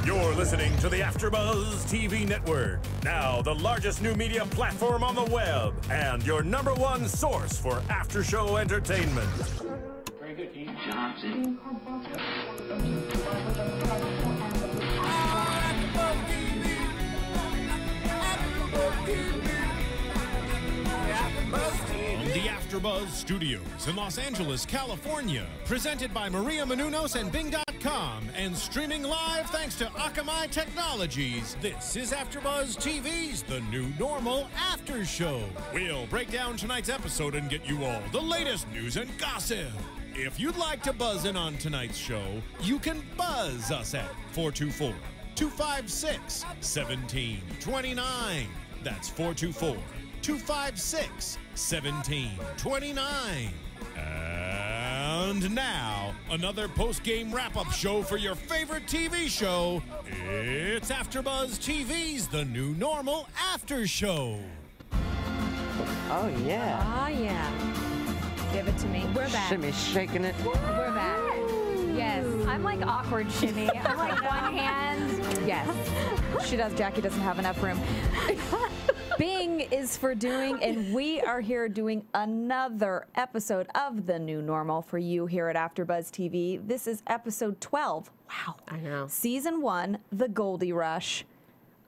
You're listening to the AfterBuzz TV network, now the largest new media platform on the web, and your #1 source for after-show entertainment. Very good, Dean Johnson. The AfterBuzz Studios in Los Angeles, California, presented by Maria Menounos and Bing.com, and streaming live thanks to Akamai Technologies. This is AfterBuzz TV's The New Normal After Show. We'll break down tonight's episode and get you all the latest news and gossip. If you'd like to buzz in on tonight's show, you can buzz us at 424-256-1729. That's 424-256-1729. And now, another post-game wrap-up show for your favorite TV show. It's AfterBuzz TV's The New Normal After Show. Oh, yeah. Oh, yeah. Give it to me. We're back. Shimmy shaking it. We're back. Yes. I'm like awkward shimmy. I'm like one hand. Yes. She does. Jackie doesn't have enough room. Bing is for doing, and we are here doing another episode of The New Normal for you here at AfterBuzz TV. This is episode 12. Wow. I know. Season 1, The Goldie Rush.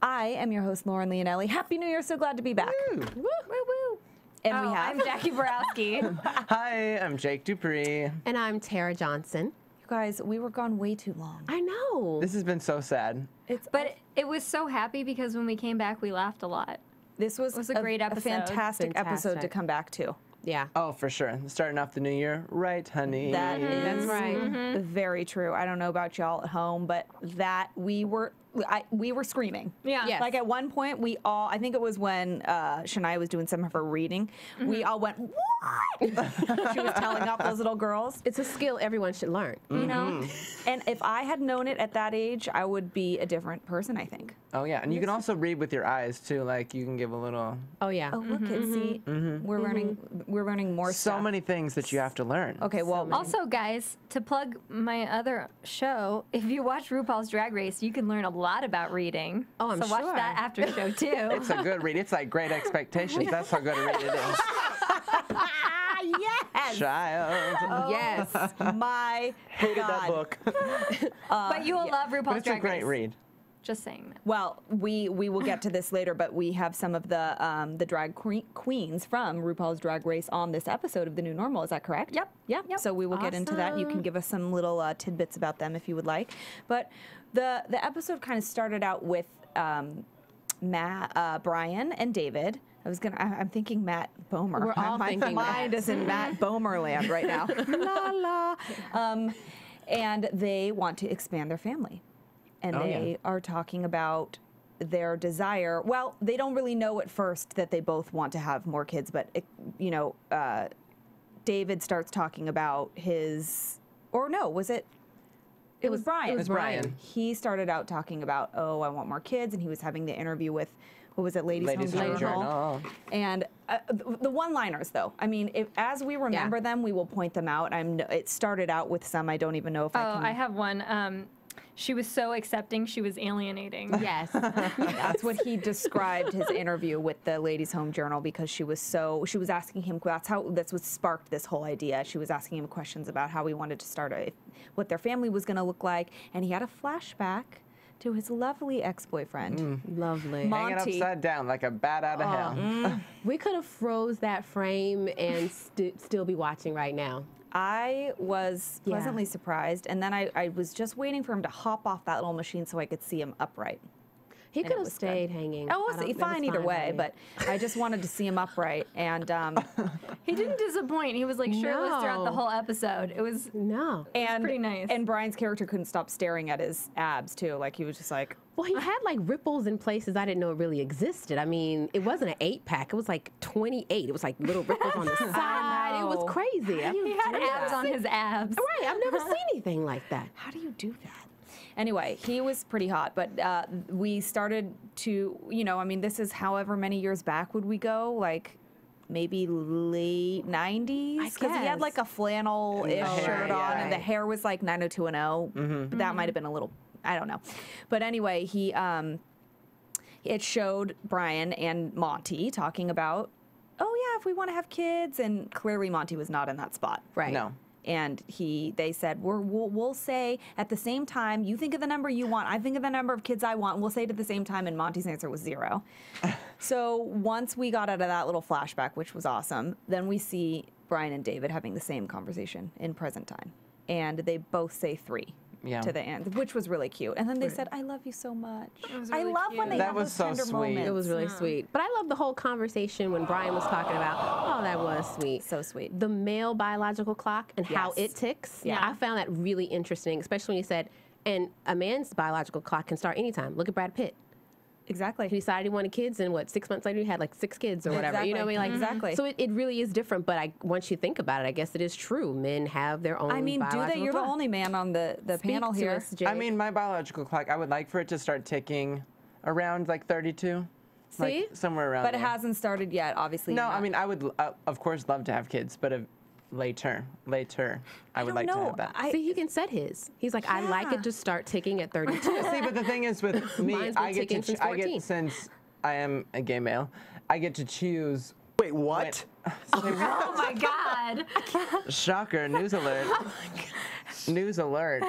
I am your host, Lauren Leonelli. Happy New Year. So glad to be back. Woo. Woo, woo, woo. And we have I'm Jacque Borowski. Hi, I'm Jake DuPree. And I'm Tara Johnson. You guys, we were gone way too long. I know. This has been so sad. But it was so happy because when we came back, we laughed a lot. This was a great episode. A fantastic episode to Fantastic. come back to. Yeah. Oh, for sure. Starting off the new year, right, honey? That That's is right. very true. I don't know about y'all at home, but that we were screaming. Yeah. Yes. Like at one point, we all, I think it was when Shania was doing some of her reading, we all went, what? She was telling off those little girls, It's a skill everyone should learn. you know? And if I had known it at that age, I would be a different person, I think. Oh, yeah. And you can also read with your eyes, too. Like, you can give a little... Oh, yeah. Oh, look and see, we're learning more So stuff. many things that you have to learn. Okay, well, Also, guys, to plug my other show, if you watch RuPaul's Drag Race, you can learn a lot about reading. Oh, I'm so watch sure. that after show too. It's a good read. It's like Great Expectations. That's how good a read it is. yes, Child. Yes. my Hated God. that book. But you will love RuPaul's But it's a Drag great Race. read. Just saying that. Well, we will get to this later, but we have some of the drag queens from RuPaul's Drag Race on this episode of The New Normal. Is that correct? Yep. Yeah. So we will get into that. You can give us some little tidbits about them if you would like. But the episode kind of started out with Bryan and David. I'm thinking Matt Bomer. We're all My thinking mind that. is in Matt Bomer land right now. La la. And they want to expand their family. And they are talking about their desire. Well, they don't really know at first that they both want to have more kids, but, David starts talking about his, or no, was it? It was Bryan. It was Bryan. He started out talking about, oh, I want more kids, and he was having the interview with, what was it, Ladies Home Journal. And the one-liners, though, I mean, as we remember them, we will point them out. It started out with some I don't even know if I can. I have one. She was so accepting, she was alienating. Yes. That's what he described his interview with the Ladies Home Journal, because she was asking him, that's what sparked this whole idea. She was asking him questions about how he wanted to start what their family was going to look like, and he had a flashback to his lovely ex-boyfriend. Lovely. Monty. Hanging upside down like a bat out of hell. We could have froze that frame and still be watching right now. I was pleasantly surprised, and then I was just waiting for him to hop off that little machine so I could see him upright. He And could it have was stayed good. hanging. Oh, it was fine either way, but I just wanted to see him upright. And He didn't disappoint. He was like shirtless throughout the No. whole episode. It was pretty nice. And Bryan's character couldn't stop staring at his abs too. Like he was just like, Well, he had like ripples in places I didn't know really existed. I mean, it wasn't an 8-pack. It was like 28. It was like little ripples on the side. It was crazy. he had abs on his abs. Right. I've never seen anything like that. how do you do that? Anyway, he was pretty hot, but we started to, I mean, this is however many years back would we go? Like maybe late 90s? Because he had guess. like a flannel-ish And the shirt hair, on, yeah. and the hair was like 90210. But that might have been a little I don't know. But anyway, it showed Bryan and Monty talking about, oh yeah, if we want to have kids, and clearly Monty was not in that spot. Right. No. And they said, we'll say at the same time, you think of the number you want, I think of the number of kids I want, and we'll say it at the same time, and Monty's answer was 0. So once we got out of that little flashback, which was awesome, then we see Bryan and David having the same conversation in present time. And they both say 3. Yeah. To the end, which was really cute. And then they said, I love you so much. was I really love when they That have was those so tender sweet. moments. It was really sweet. But I love the whole conversation when Bryan was talking about, oh, that was sweet. So sweet. The male biological clock and how Yes. it ticks. Yeah. I found that really interesting, especially when he said, and a man's biological clock can start anytime. Look at Brad Pitt. Exactly. He decided he wanted kids, and 6 months later he had 6 kids or whatever. You know what I mean? Exactly. So it really is different, but once you think about it, I guess it is true. Men have their own I mean, do biological they? You're the clock. only man on the Speak panel to here. us, Jake. I mean, my biological clock, I would like for it to start ticking around 32. See? Somewhere around But it there. hasn't started yet, obviously. No, you're I not- mean, I would, of course, love to have kids, but later, I would don't like to know. have that. See, he can set his. He's like, I like Yeah. it to start ticking at 32. See, but the thing is with me, Mine's been I get ticking since 14. since I am a gay male, I get to choose. Wait, what? Oh my God. Shocker, news alert. News alert.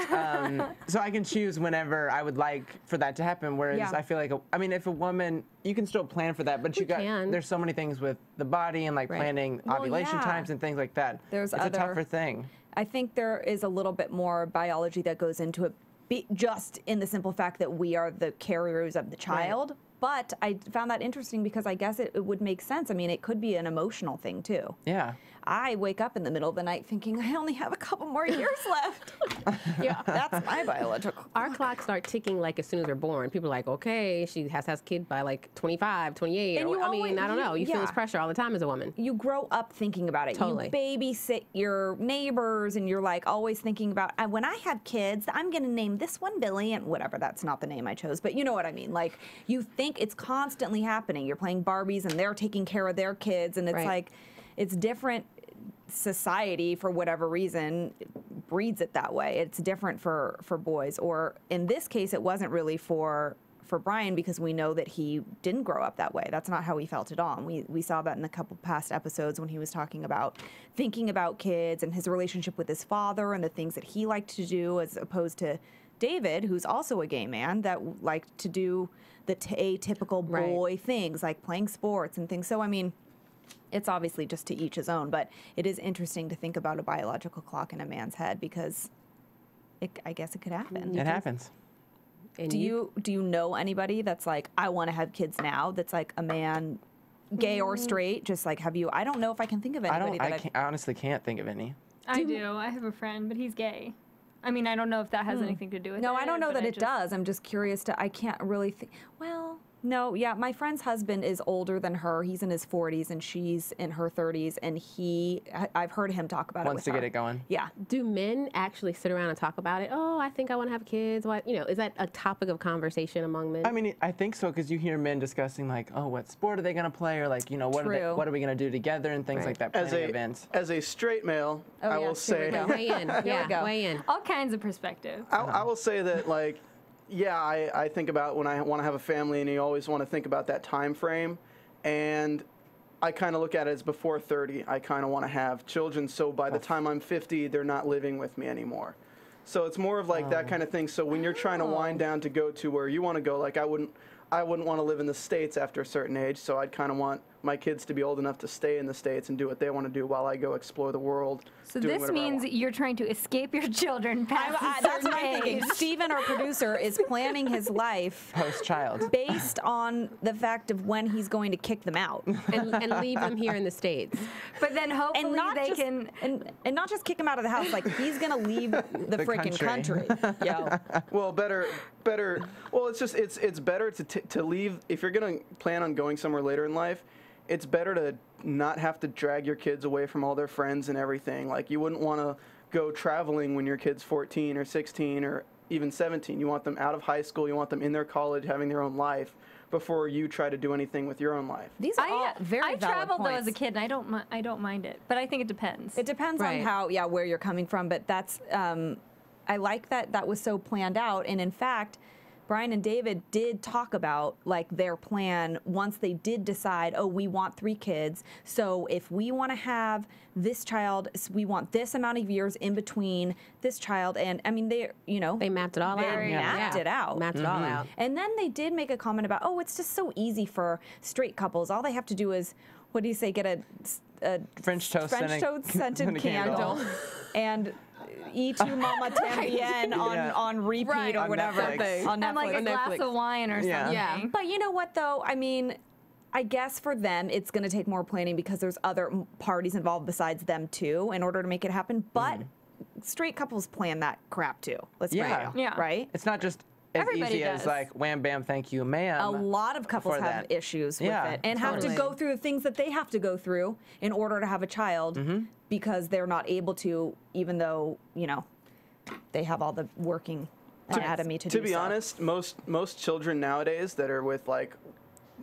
So I can choose whenever I would like for that to happen. Whereas Yeah. I feel like, if a woman, you can still plan for that, but can. there's so many things with the body and Right. planning Well, ovulation yeah. times and things like that. There's it's a tougher thing. I think there is a little bit more biology that goes into it, just in the simple fact that we are the carriers of the child. But I found that interesting because I guess it would make sense. I mean, it could be an emotional thing too. Yeah. I wake up in the middle of the night thinking I only have a couple more years left. Yeah, that's my biological. Our clocks start ticking as soon as they're born. People are like, okay, she has to have a kid by 25, 28. And Or, you I mean, always- I don't know. You feel this yeah. pressure all the time as a woman. You grow up thinking about it. Totally. You babysit your neighbors, and you're always thinking about, when I have kids, I'm going to name this one Billy, and whatever. That's not the name I chose, but you know what I mean. You think it's constantly happening. You're playing Barbies, and they're taking care of their kids, and it's Right. it's different. Society, for whatever reason, breeds it that way. It's different for boys, or in this case, it wasn't really for Bryan because we know that he didn't grow up that way. That's not how he felt at all. And we saw that in a couple past episodes when he was talking about thinking about kids and his relationship with his father and the things that he liked to do, as opposed to David, who's also a gay man, that liked to do the atypical boy things like playing sports and things. So I mean, it's obviously just to each his own, but it is interesting to think about a biological clock in a man's head because I guess it could happen. It happens. And Do you know anybody that's I want to have kids now, that's a man, gay or straight, just have you? I don't know if I can think of anybody I honestly can't think of any. I do. I have a friend, but he's gay. I mean, I don't know if that has anything to do with it. No, I don't know but that it does. I'm just curious I can't really think. Well, no, yeah, my friend's husband is older than her. He's in his 40s and she's in her 30s, and I've heard him talk about it Wants with to her. get it going. Yeah. Do men actually sit around and talk about it? Oh, I think I want to have kids. What, is that a topic of conversation among men? I mean, I think so, because you hear men discussing what sport are they going to play, or what are we going to do together, and things like that, planning events. As a straight male, Oh, I yeah, will here we say, go. Weigh in. we Yeah, go. weigh in. All kinds of perspective. I will say that I think about when I want to have a family, and you always want to think about that time frame, and I kind of look at it as before 30. I kind of want to have children, so by the time I'm 50, they're not living with me anymore. So it's more of that kind of thing. So when you're trying to wind down to go to where you want to go, I wouldn't want to live in the States after a certain age, so I'd kind of want my kids to be old enough to stay in the States and do what they want to do while I go explore the world. So doing this whatever I means want. you're trying to escape your children past a That's certain what I'm thinking. age. Steven, our producer, is planning his life Post-child. based on the fact of when he's going to kick them out. and leave them here in the States. But then hopefully they can. And not just kick him out of the house, he's gonna leave the freaking country. Yo. Well, better. Well, it's better to leave if you're gonna plan on going somewhere later in life. It's better to not have to drag your kids away from all their friends and everything. You wouldn't want to go traveling when your kid's 14 or 16 or even 17. You want them out of high school. You want them in their college, having their own life, before you try to do anything with your own life. These are all very I valid traveled though points. as a kid, and I don't mind it. But I think it depends. It depends on Right. where you're coming from, but that's, like that that was so planned out. And in fact, Bryan and David did talk about like their plan once they did decide, oh, we want 3 kids. So if we want to have this child, we want this amount of years in between this child. And I mean, they mapped it all out. They mapped it out. Mapped it all out. And then they did make a comment about, oh, it's just so easy for straight couples. All they have to do is, what do you say, get a French toast scented candle and E2 Mama Tambien on repeat or on whatever. Netflix. On Netflix. And like a glass of wine or something. Yeah. But you know what, though? I mean, I guess for them, it's going to take more planning because there's other parties involved besides them, too, in order to make it happen. But straight couples plan that crap, too. Let's be real. Yeah. Right? It's not just as Everybody easy as does. like wham, bam, thank you, ma'am. A lot of couples for have that. issues with Yeah, it and have to totally. go through the things that they have to go through in order to have a child because they're not able to, even though, they have all the working anatomy to do To be so. honest, most children nowadays that are with like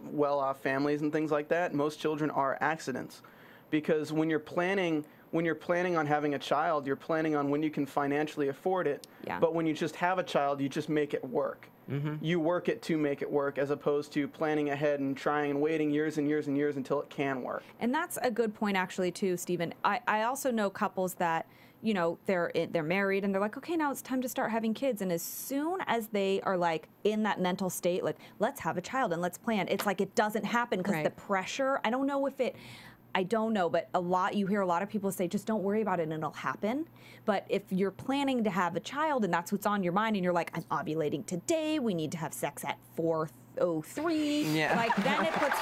well-off families and things like that, most children are accidents, because when you're planning on having a child, you're planning on when you can financially afford it. Yeah. But when you just have a child, you just make it work. You work it to make it work, as opposed to planning ahead and trying and waiting years and years and years until it can work. And that's a good point, actually, too, Stephen. I also know couples that, they're married and they're like, okay, now it's time to start having kids. And as soon as they are like in that mental state, like, let's have a child and let's plan, it's like it doesn't happen because the pressure, I don't know, but you hear a lot of people say, just don't worry about it and it'll happen. But if you're planning to have a child and that's what's on your mind and you're like, I'm ovulating today, we need to have sex at 4:03, like then it puts...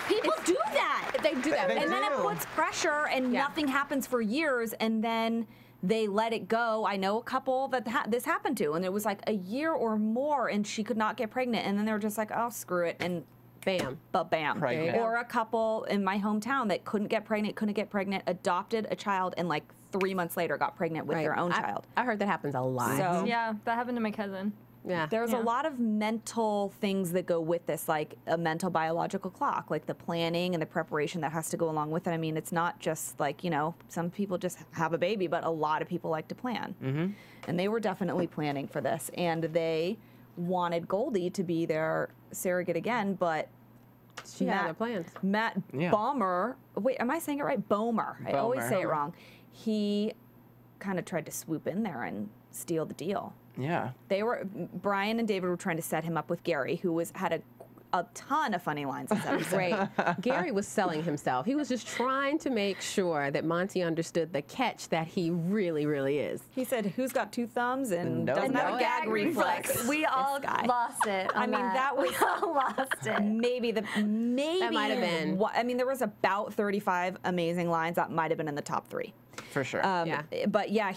People do that. They do that. And then it puts pressure and nothing happens for years and then they let it go. I know a couple that this happened to and it was like a year or more and she could not get pregnant and then they were just like, oh, screw it, and bam. But bam. Pregnant. Or a couple in my hometown that couldn't get pregnant, adopted a child and like 3 months later got pregnant with their own child. I heard that happens a lot. So Yeah, that happened to my cousin. yeah. there's a lot of mental things that go with this, like a mental biological clock, like the planning and the preparation that has to go along with it. I mean, it's not just like, some people just have a baby, but a lot of people like to plan. And they were definitely planning for this. And they wanted Goldie to be their surrogate again, but She had other plans. Matt Bomer, wait, am I saying it right? Bomer. I always say it wrong. He kind of tried to swoop in there and steal the deal. Yeah. Bryan and David were trying to set him up with Gary, who had a ton of funny lines this episode. Great. Gary was selling himself. He was just trying to make sure that Monty understood the catch that he really, really is. He said, who's got 2 thumbs and No, doesn't have no a gag reflex? We all guy. lost it. I mean, that was we all lost it. maybe That might have been. I mean, there was about 35 amazing lines. That might have been in the top 3. For sure. But yeah,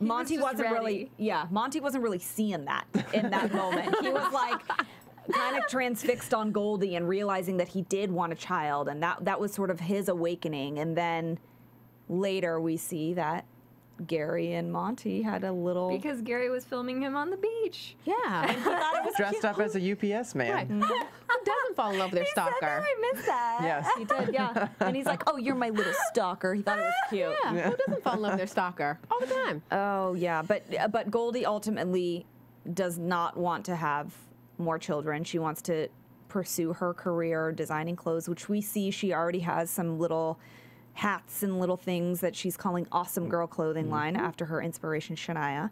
Monty just wasn't ready. Monty wasn't really seeing that in that moment. He was like kind of transfixed on Goldie and realizing that he did want a child, and that was sort of his awakening. And then later we see that Gary and Monty had a little... Because Gary was filming him on the beach. Yeah. He thought it was Dressed cute. up as a UPS man. Right. Who doesn't fall in love with their He said that, stalker? I missed that. Yes. He did, yeah. And he's like, oh, you're my little stalker. He thought it was cute. Yeah. Who doesn't fall in love with their stalker? All the time. Oh, yeah. But Goldie ultimately does not want to have more children. She wants to pursue her career designing clothes, which we see she already has some little hats and little things that she's calling Awesome Girl Clothing line after her inspiration, Shania,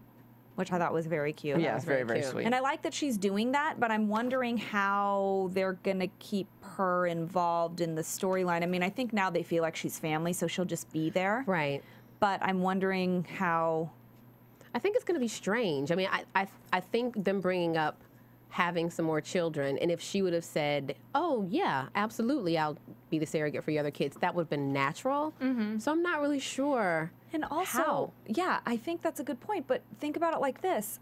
which I thought was very cute. Yeah, it's very, very cute. sweet. And I like that she's doing that, but I'm wondering how they're going to keep her involved in the storyline. I mean, I think now they feel like she's family, so she'll just be there. Right. But I'm wondering how... I think it's going to be strange. I mean, I think them bringing up having some more children, and if she would have said, oh, yeah, absolutely, I'll be the surrogate for your other kids, that would have been natural. So I'm not really sure. And also, how. yeah, I think that's a good point, but think about it like this.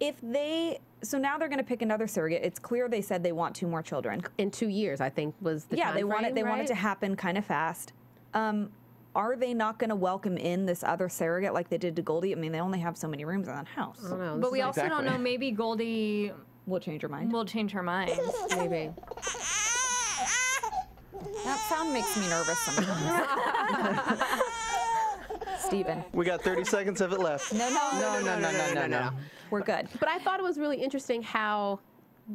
So now they're going to pick another surrogate. It's clear they said they want 2 more children. In 2 years, I think, was the Yeah, time they want frame, it right? to happen kind of fast. Are they not going to welcome in this other surrogate like they did to Goldie? I mean, they only have so many rooms in that house. I don't know. But we This also don't Exactly. know, maybe Goldie We'll change your mind. will change her mind. is maybe. That sound makes me nervous sometimes. Steven. We got 30 seconds of it left. No. We're good. But I thought it was really interesting how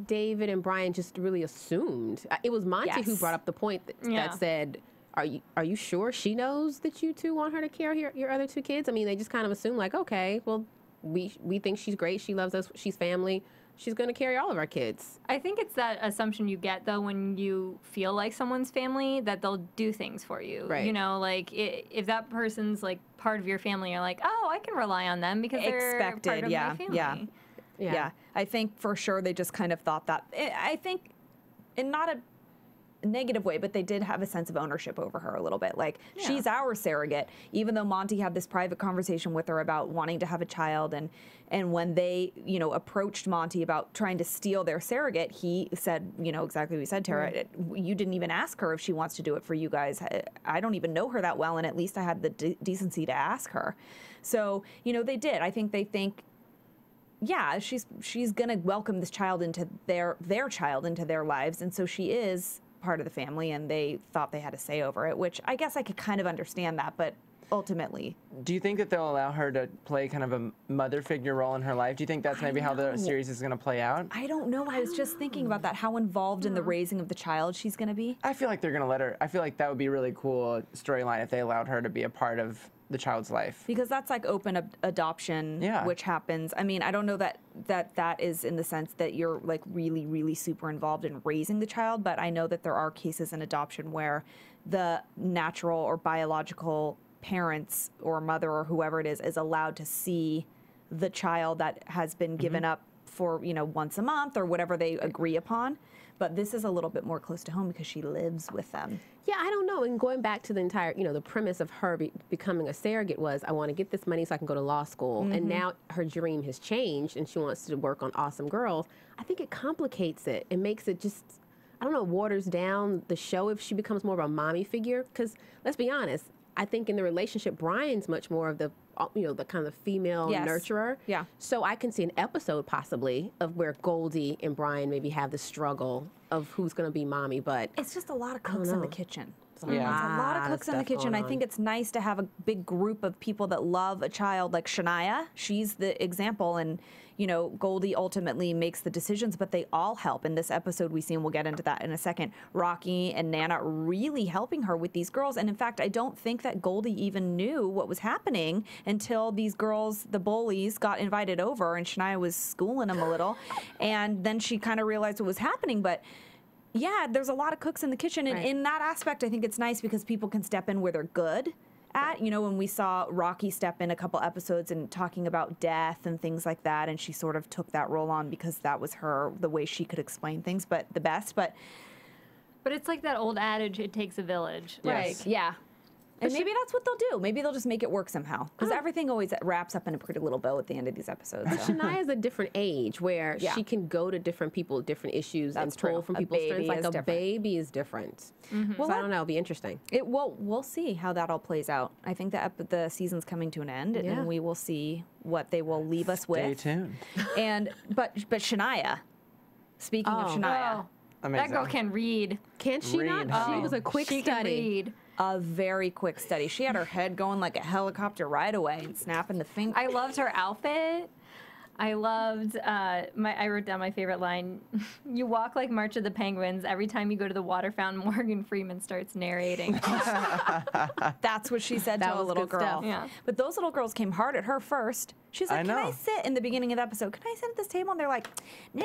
David and Bryan just really assumed. It was Monty who Yes. brought up the point that said, "Are you sure she knows that you two want her to carry your other two kids?" I mean, they just kind of assume like, okay, well, we think she's great. She loves us. She's family. She's going to carry all of our kids. I think it's that assumption you get, though, when you feel like someone's family, that they'll do things for you. Right. You know, like, if that person's, like, part of your family, you're like, oh, I can rely on them because they're part of my family. Yeah. I think for sure they just kind of thought that. I think, in not a negative way, but they did have a sense of ownership over her a little bit. Like, she's our surrogate, even though Monty had this private conversation with her about wanting to have a child. And when they, approached Monty about trying to steal their surrogate, he said, exactly what you said, Tara. You didn't even ask her if she wants to do it for you guys. I don't even know her that well, and at least I had the decency to ask her. So, they did. I think they think, yeah, she's gonna welcome this child into their child into their lives, and so she is part of the family, and they thought they had a say over it, which I guess I could kind of understand that, but ultimately. Do you think that they'll allow her to play kind of a mother figure role in her life? Do you think that's maybe how the series is going to play out? I don't know. I was just thinking about that, how involved in the raising of the child she's going to be. I feel like they're going to let her. I feel like that would be a really cool storyline if they allowed her to be a part of the child's life. Because that's like open adoption, which happens. I mean, I don't know that is in the sense that you're like really, really super involved in raising the child, but I know that there are cases in adoption where the natural or biological parents or mother or whoever it is allowed to see the child that has been given up for, once a month or whatever they agree upon. But this is a little bit more close to home because she lives with them. Yeah, I don't know. And going back to the entire, the premise of her becoming a surrogate was, I want to get this money so I can go to law school. And now her dream has changed and she wants to work on Awesome Girls. I think it complicates it. It makes it just, I don't know, waters down the show if she becomes more of a mommy figure. Because let's be honest, I think in the relationship, Bryan's much more of the, the kind of female nurturer. Yeah. So I can see an episode possibly of where Goldie and Bryan maybe have the struggle of who's going to be mommy, but it's just a lot of cooks in the kitchen. It's a Yeah. lot of cooks in the kitchen. I think it's nice to have a big group of people that love a child like Shania. She's the example, and Goldie ultimately makes the decisions, but they all help. In this episode we see, and we'll get into that in a second, Rocky and Nana really helping her with these girls. And in fact, I don't think that Goldie even knew what was happening until these girls, the bullies, got invited over, and Shania was schooling them a little, and then she kind of realized what was happening. But yeah, there's a lot of cooks in the kitchen, and in that aspect, I think it's nice because people can step in where they're good at. When we saw Rocky step in a couple episodes and talking about death and things like that, and she sort of took that role on because that was the way she could explain things, but it's like that old adage, it takes a village. Right, yeah. And maybe that's what they'll do. Maybe they'll just make it work somehow. Because everything always wraps up in a pretty little bow at the end of these episodes. So. Shania's a different age where she can go to different people, different issues, and pull from people's strengths. Like a baby is different. Well, so I don't know. It'll be interesting. We'll see how that all plays out. I think the season's coming to an end, and we will see what they will leave us with. Stay tuned. But Shania, speaking of Shania. Amazing. That girl can read. Can't she not? She was a quick She study. can read. A very quick study. She had her head going like a helicopter right away and snapping the finger. I loved her outfit. I loved I wrote down my favorite line. You walk like March of the Penguins. Every time you go to the water fountain, Morgan Freeman starts narrating. That's what she said to a little girl. Stuff. Yeah. But those little girls came hard at her first. She's like, can I sit in the beginning of the episode? Can I sit at this table? And they're like, no.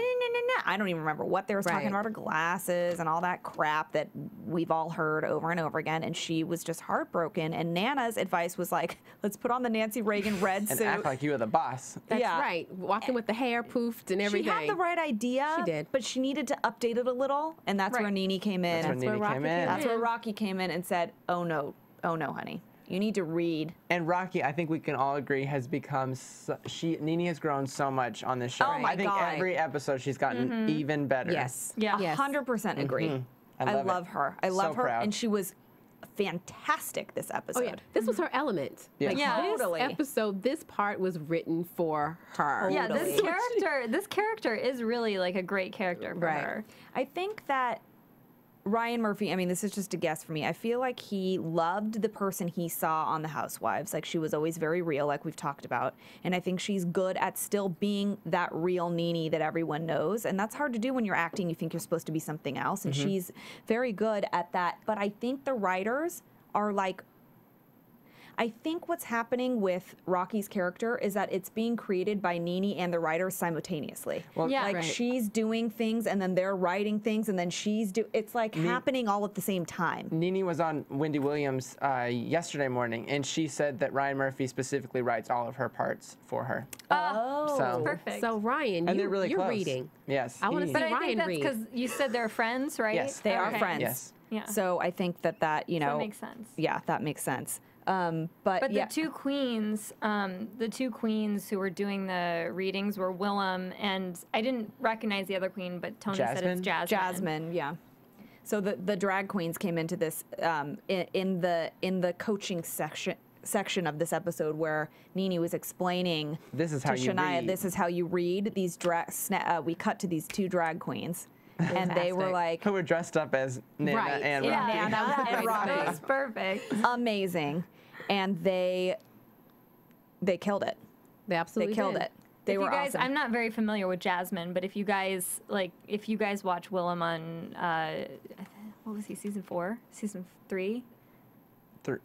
I don't even remember what they were talking about, her glasses and all that crap that we've all heard over and over again. And she was just heartbroken. And Nana's advice was like, let's put on the Nancy Reagan red And suit. act like you were the boss. That's right. Walking with the hair poofed and everything. She had the right idea. She did. But she needed to update it a little. And that's where Nene came in. That's where Nene came in. That's where Rocky came in and said, oh no, honey. You need to read. And Rocky, I think we can all agree, has become, Nene has grown so much on this show. Oh my I think God. every episode she's gotten even better. Yes. Yeah. 100% agree. I love her. I love her. proud. And she was fantastic this episode. Oh yeah, this was her element. Yeah. Like, Yeah. this Totally. episode, this part was written for her. Yeah, Totally. this character is really like a great character for her. I think that Ryan Murphy, I mean, this is just a guess for me. I feel like he loved the person he saw on The Housewives. Like, she was always very real, like we've talked about. And I think she's good at still being that real Nene that everyone knows. And that's hard to do when you're acting. You think you're supposed to be something else. And she's very good at that. But I think the writers are like, I think what's happening with Rocky's character is that it's being created by Nene and the writers simultaneously. Well, Yeah. Like right. she's doing things and then they're writing things and then it's like happening all at the same time. Nene was on Wendy Williams yesterday morning, and she said that Ryan Murphy specifically writes all of her parts for her. Oh, So- Perfect. So Ryan, And they're really you're close. reading. Yes. I wanna he- see but I Ryan think that's read. because you said they're friends, right? Yes. They are Okay. friends. Yes. Yeah. So I think that you know, that makes sense. Yeah, that makes sense. But But yeah, the two queens who were doing the readings were Willem, and I didn't recognize the other queen, but Tony said it's Jasmine. Jasmine, yeah. So the drag queens came into this in the coaching section of this episode where Nene was explaining This is to how you Shania, read. this is how you read these we cut to these two drag queens, and they were Fantastic. like Who were dressed up as Nana Right. and Yeah. Rocky. Nana and That Rocky. was perfect. Amazing, and they killed it. They absolutely They killed did. it. They If were you guys, awesome. I'm not very familiar with Jasmine, but if you guys watch Willem on what was he, season 4, season 3, Th-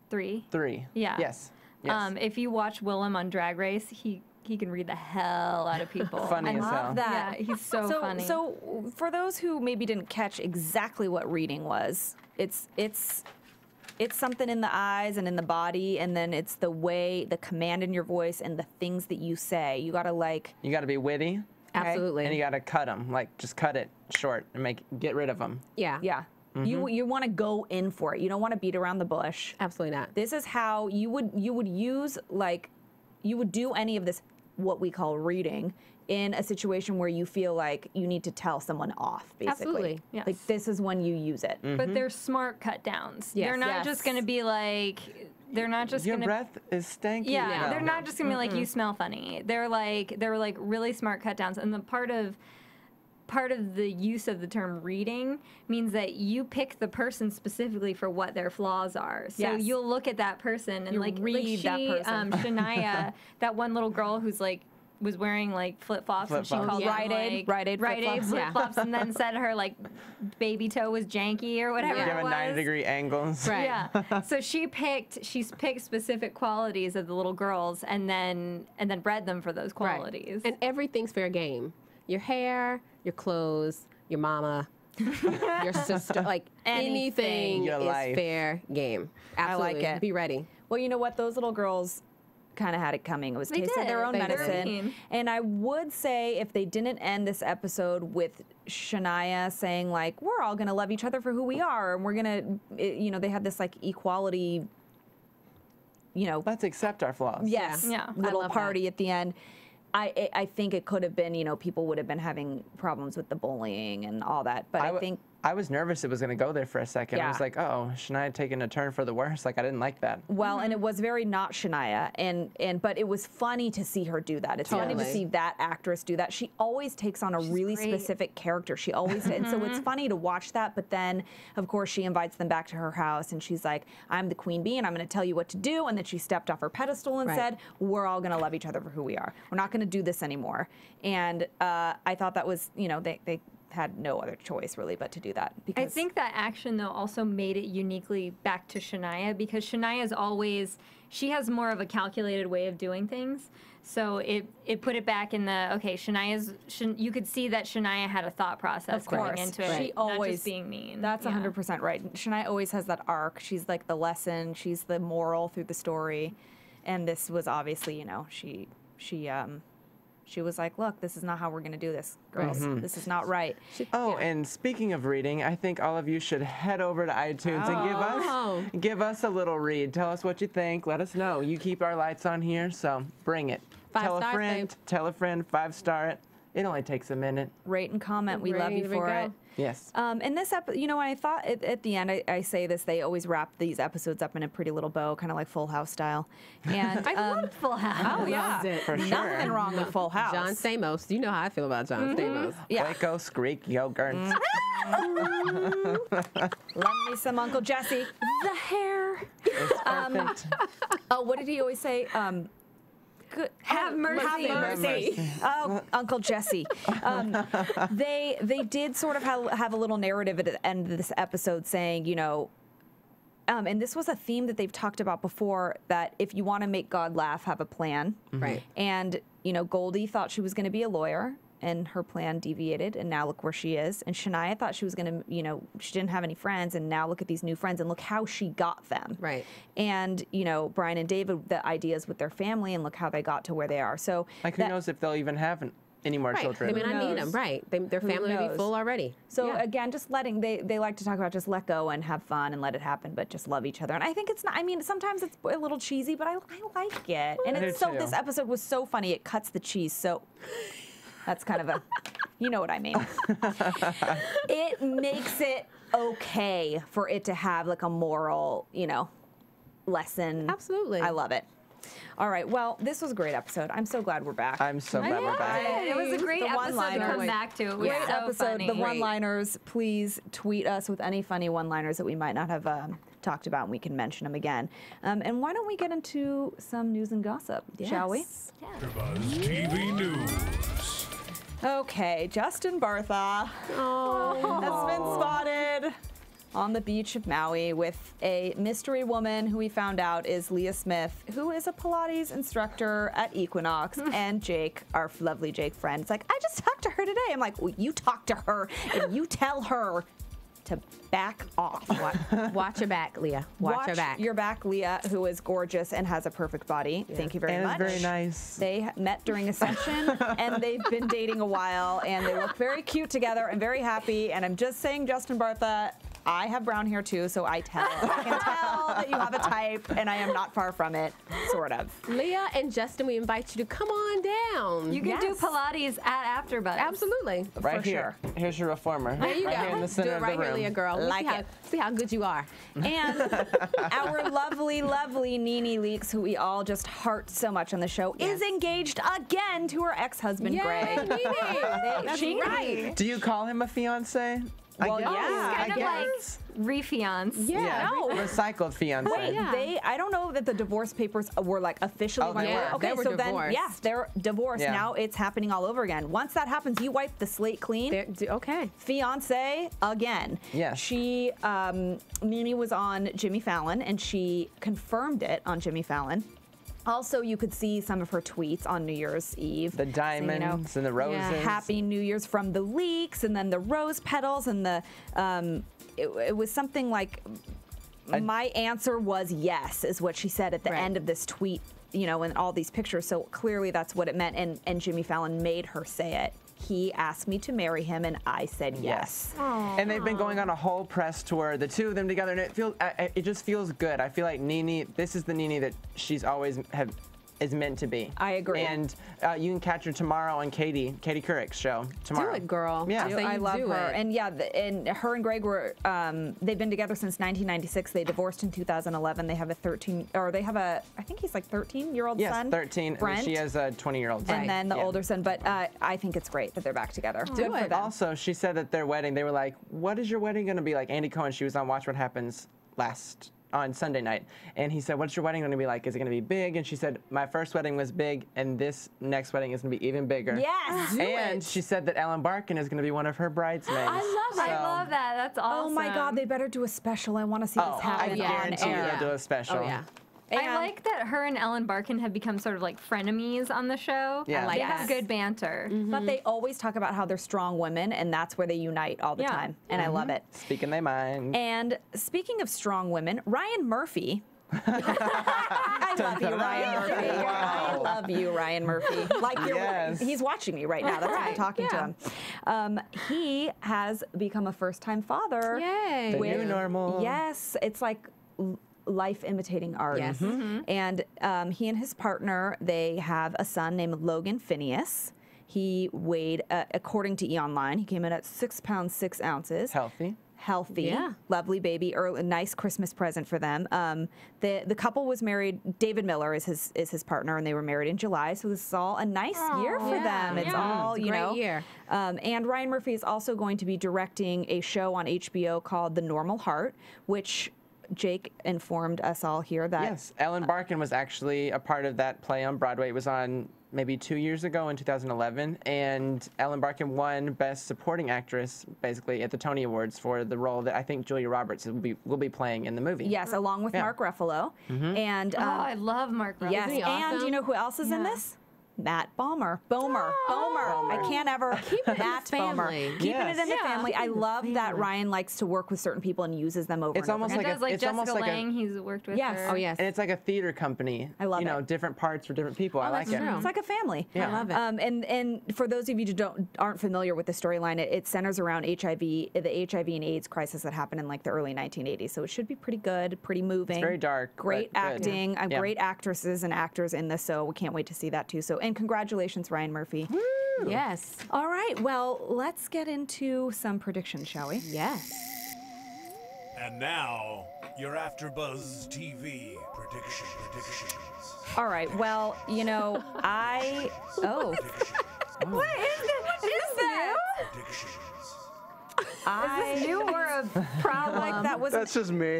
3? 3. Yeah. Yes. Yes. If you watch Willem on Drag Race, he can read the hell out of people. Funny I as love hell. that. Yeah, he's so funny. So for those who maybe didn't catch exactly what reading was, it's something in the eyes and in the body, and then it's the command in your voice and the things that you say. You gotta You got to be witty, Absolutely. and you got to cut them. Like, just cut it short and get rid of them. Yeah. yeah. You want to go in for it. You don't want to beat around the bush. Absolutely not. This is how you would use, like, you would do any of this, what we call reading, in a situation where you feel like you need to tell someone off, basically. Absolutely, yes. Like, this is when you use it. But they're smart cut downs. Yes. They're not Yes. just going to be like, they're not just Your going to. breath is stanky. Yeah, No. they're not just gonna be like, you smell funny. They're like really smart cut downs, and the part of the use of the term reading means that you pick the person specifically for what their flaws are. So Yes. you'll look at that person and You like read she, that person. Shania, that one little girl who's like was wearing like flip flops and she Flip-flops. called Rite them, Aid- like, Rite Aid flip-flops. flip flops, and then said her like baby toe was janky or whatever Yeah. it Given was. 90-degree angles. Right. Yeah. So she's picked specific qualities of the little girls and then bred them for those qualities. And everything's fair game. Your hair, your clothes, your mama, your sister, like anything Your is life. fair game. Absolutely. it. Be ready. Well, you know what? Those little girls kind of had it coming. It was They taste of their did. own They did. medicine. And I would say if they didn't end this episode with Shania saying, like, we're all going to love each other for who we are, and we're going to, they had this, like, equality, Let's accept our flaws. yes, Yeah. I little love that. party at the end. I think it could have been, people would have been having problems with the bullying and all that. But I think I was nervous it was going to go there for a second. I Yeah. was like, oh, Shania taking a turn for the worse. Like, I didn't like that. well, and it was very not Shania, but it was funny to see her do that. It's funny to Totally. see that actress do that. She always takes on a really great. specific character. She always, and so it's funny to watch that. But then, of course, she invites them back to her house, and she's like, "I'm the queen bee, and I'm going to tell you what to do." And then she stepped off her pedestal and Right. said, "We're all going to love each other for who we are. We're not going to do this anymore." And I thought that was, they had no other choice really but to do that. Because I think that action though also made it uniquely back to Shania because Shania's always she has more of a calculated way of doing things. So it put it back in the you could see that Shania had a thought process going into it. She not always just being mean. That's Yeah. 100% right. Shania always has that arc. She's like the lesson. She's the moral through the story. And this was obviously, she was like, "Look, this is not how we're going to do this, girls. This is not right." Oh, and speaking of reading, I think all of you should head over to iTunes and give us a little read. Tell us what you think. Let us know. You keep our lights on here, so bring it. 5 Tell a stars, friend. babe. Tell a friend. 5-star it. It only takes a minute. Rate and comment. We love you for it. Yes. In this episode, you know, when I thought at the end, I say this, they always wrap these episodes up in a pretty little bow, kind of like Full House style. And I love Full House. Oh, yeah. For sure. Nothing wrong with Full House. John Stamos. You know how I feel about John Stamos. Yeah. Waco, Greek yogurt. Love me some Uncle Jesse. The hair. It's perfect. Oh, what did he always say? Good. Have mercy. Have mercy. Oh, Uncle Jesse. They did sort of have a little narrative at the end of this episode saying, you know, and this was a theme that they've talked about before, that if you want to make God laugh, have a plan. Right. And, you know, Goldie thought she was going to be a lawyer, and her plan deviated, and now look where she is. And Shania thought she was going to, you know, she didn't have any friends, and now look at these new friends, and look how she got them. Right. And, you know, Bryan and David, the ideas with their family, and look how they got to where they are. So, Like, who knows if they'll even have any more Right. children. They may not need them. Right. Their family may be knows? full already. So Yeah. again, just letting, they like to talk about just let go and have fun and let it happen, but just love each other. And I think it's not, I mean, sometimes it's a little cheesy, but I like it. And I do it's so, too. this episode was so funny. It cuts the cheese. So that's kind of a, you know what I mean. It makes it okay for it to have like a moral, you know, lesson. Absolutely. I love it. All right. Well, this was a great episode. I'm so glad we're back. I'm so glad we're back. It was a great The episode to one-liner. come back to. It was Great so episode. funny. The one-liners, please tweet us with any funny one-liners that we might not have talked about, and we can mention them again. And why don't we get into some news and gossip, shall we? Yes. AfterBuzz TV News. Okay, Justin Bartha has been spotted on the beach of Maui with a mystery woman who we found out is Leah Smith, who is a Pilates instructor at Equinox, and Jake, our lovely Jake friend. It's like, I just talked to her today. I'm like, well, you talk to her and you tell her to back off. Watch your back, Leah. Watch your back. Your back, Leah, who is gorgeous and has a perfect body. Thank you very And much. it's very nice. They met during a session, and they've been dating a while, and they look very cute together and very happy. And I'm just saying, Justin Bartha, I have brown hair too, so I can tell that you have a type, and I am not far from it, sort of. Leah and Justin, we invite you to come on down. You can do Yes. Pilates at AfterBuzz. Absolutely. Right For here. Here's your reformer. There you right go. here in the center do it of right the here, room. Leah, girl. We'll Like it. See how good you are. And our lovely, lovely Nene Leakes, who we all just heart so much on the show, is engaged again to her ex-husband, Yay, Greg. Nene. That's right. Do you call him a fiance? Well, I guess. yeah. Kind I of guess. like refiance. Yeah. No. Recycled fiance. Wait, Yeah. I don't know that the divorce papers were like officially Oh, went they away. were. Okay, They were so divorced. then, yes, they're divorced. Yeah. Now it's happening all over again. Once that happens, you wipe the slate clean. Okay. Fiance again. Yes. She, Nene was on Jimmy Fallon, and she confirmed it on Jimmy Fallon. Also, you could see some of her tweets on New Year's Eve. The diamonds and the roses. Happy New Year's from the Leaks, and then the rose petals, and the, it was something like, my answer was yes, is what she said at the end of this tweet, you know, and all these pictures. So clearly that's what it meant, and Jimmy Fallon made her say it. He asked me to marry him, and I said yes. And they've been going on a whole press tour, the two of them together, and it just feels good. I feel like Nene, this is the Nene that she's always is meant to be. I agree. And you can catch her tomorrow on Katie Couric's show tomorrow. Do it, girl. Yeah. I say I you love do her. it. And yeah, and her and Greg were, they've been together since 1996. They divorced in 2011. They have I think he's like 13-year-old Yes, son. 13. Brent. And she has a 20-year-old son. And then the Yeah. older son. But I think it's great that they're back together. Good for it. them. Also, she said that their wedding, they were like, what is your wedding going to be like? Andy Cohen, she was on Watch What Happens on Sunday night. And he said, what's your wedding going to be like? Is it going to be big? And she said, my first wedding was big, and this next wedding is going to be even bigger. Yes. And she said that Ellen Barkin is going to be one of her bridesmaids. I love that. That's awesome. Oh my God, they better do a special. I want to see this I happen on guarantee air. they'll do a special. Oh, yeah. I like that her and Ellen Barkin have become sort of like frenemies on the show. Yeah. I like they have that. good banter. But they always talk about how they're strong women, and that's where they unite all the Yeah. time. And I love it. Speaking their mind. And speaking of strong women, Ryan Murphy. I love you, Ryan Murphy. I love you, Ryan Murphy. Like Yes. he's watching me right now. That's why I'm talking to him. He has become a first-time father. Yay. The new normal. Yes, it's like life imitating art. Yes. And he and his partner, they have a son named Logan Phineas. He weighed, according to E! he came in at 6 pounds 6 ounces. Healthy, Yeah. lovely baby, a nice Christmas present for them. The couple was married. David Miller is his partner, and they were married in July. So this is all a nice year for them. It's all It's a great year. And Ryan Murphy is also going to be directing a show on HBO called The Normal Heart, which Jake informed us all here that Yes, Ellen Barkin was actually a part of that play on Broadway. It was on maybe 2 years ago in 2011, and Ellen Barkin won Best Supporting Actress basically at the Tony Awards for the role that I think Julia Roberts will be playing in the movie. Yes, along with Mark Ruffalo. And I love Mark Ruffalo. yes, Isn't he and awesome? you know who else is in this? Matt Bomer. I can't ever keep Matt family. Bomer. Keeping it in the Yeah. family. I love that Ryan likes to work with certain people and uses them over It's and over almost And again. does like it's Jessica almost like a- Lange, he's worked with Yes. her. Oh, yes. And it's like a theater company. I love it. Different parts for different people. I like that's it. true. It's like a family. Yeah. I love it. And for those of you who aren't familiar with the storyline, it centers around the HIV and AIDS crisis that happened in like the early 1980s. So it should be pretty good, pretty moving. It's very dark, Great but good. acting, Yeah. great actresses and actors in this. So we can't wait to see that too. So and congratulations, Ryan Murphy. Yes. All right, well, let's get into some predictions, shall we? Yes. And now, your AfterBuzz TV predictions. All right, well, you know, What is that? Predictions. I Is this new or a problem? like that was That's just me.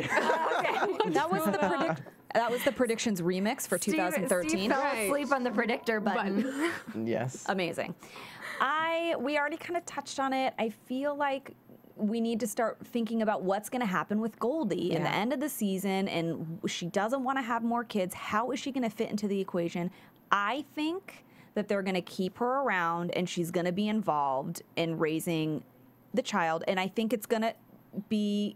that was the predictions remix for 2013. Steve fell asleep on the predictor button. Yes. Amazing. We already kind of touched on it. I feel like we need to start thinking about what's going to happen with Goldie in the end of the season, and she doesn't want to have more kids. How is she going to fit into the equation? I think that they're going to keep her around, and she's going to be involved in raising the child, and I think it's going to be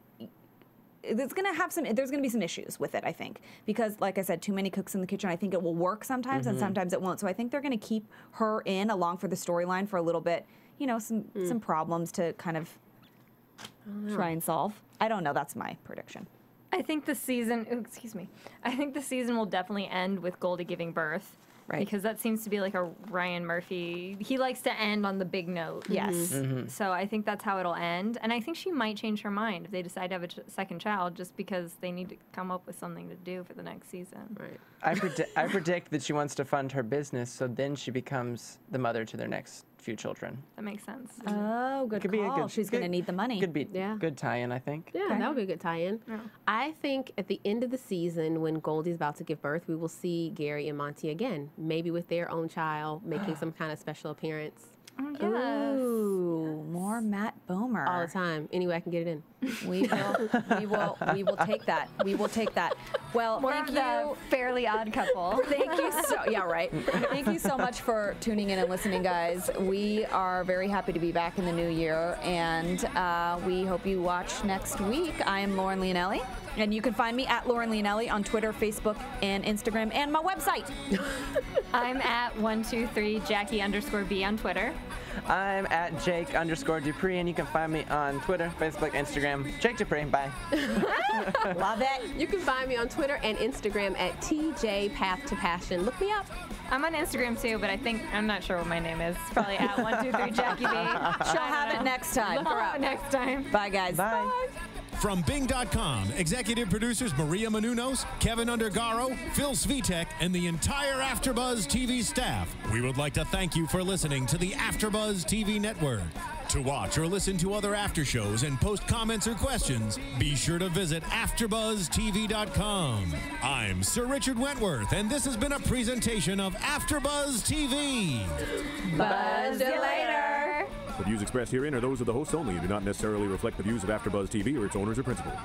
there's going to be some issues with it, I think, because like I said, too many cooks in the kitchen. I think it will work sometimes and sometimes it won't. So I think they're going to keep her in along for the storyline for a little bit, you know, some problems to kind of try and solve. I don't know. That's my prediction. I think the season, I think the season will definitely end with Goldie giving birth. Right. Because that seems to be like a Ryan Murphy. He likes to end on the big note. Yes. So I think that's how it'll end. And I think she might change her mind if they decide to have a second child just because they need to come up with something to do for the next season. Right. I predict that she wants to fund her business, so then she becomes the mother to their next few children. That makes sense. Oh, good Could be a call. good- She's going to good- need the money. Could be Yeah. good tie-in, I think. Yeah, that would be a good tie-in. I think at the end of the season, when Goldie's about to give birth, we will see Gary and Monty again, maybe with their own child, making some kind of special appearance Oh, yes. Ooh, more Matt Bomer. all the time. Any way I can get it in. We will take that. We will take that. Well, More thank of you. the Fairly Odd Couple. Thank you right. Thank you so much for tuning in and listening, guys. We are very happy to be back in the new year, and we hope you watch next week. I am Lauren Leonelli, and you can find me at Lauren Leonelli on Twitter, Facebook, and Instagram, and my website. I'm at 123 Jackie_B on Twitter. I'm at Jake_DuPree, and you can find me on Twitter, Facebook, Instagram. Jake DuPree. Bye. Love it. You can find me on Twitter and Instagram at TJ Path to Passion. Look me up. I'm on Instagram too, but I'm not sure what my name is. It's probably at 123 Jackie B. She'll have it next time. Look her up next time. Bye, guys. Bye. From Bing.com, executive producers Maria Menounos, Kevin Undergaro, Phil Svitek, and the entire AfterBuzz TV staff, we would like to thank you for listening to the AfterBuzz TV network. To watch or listen to other after shows and post comments or questions, be sure to visit AfterBuzzTV.com. I'm Sir Richard Wentworth, and this has been a presentation of AfterBuzz TV. Buzz you later. The views expressed herein are those of the hosts only and do not necessarily reflect the views of AfterBuzz TV or its owners or principals.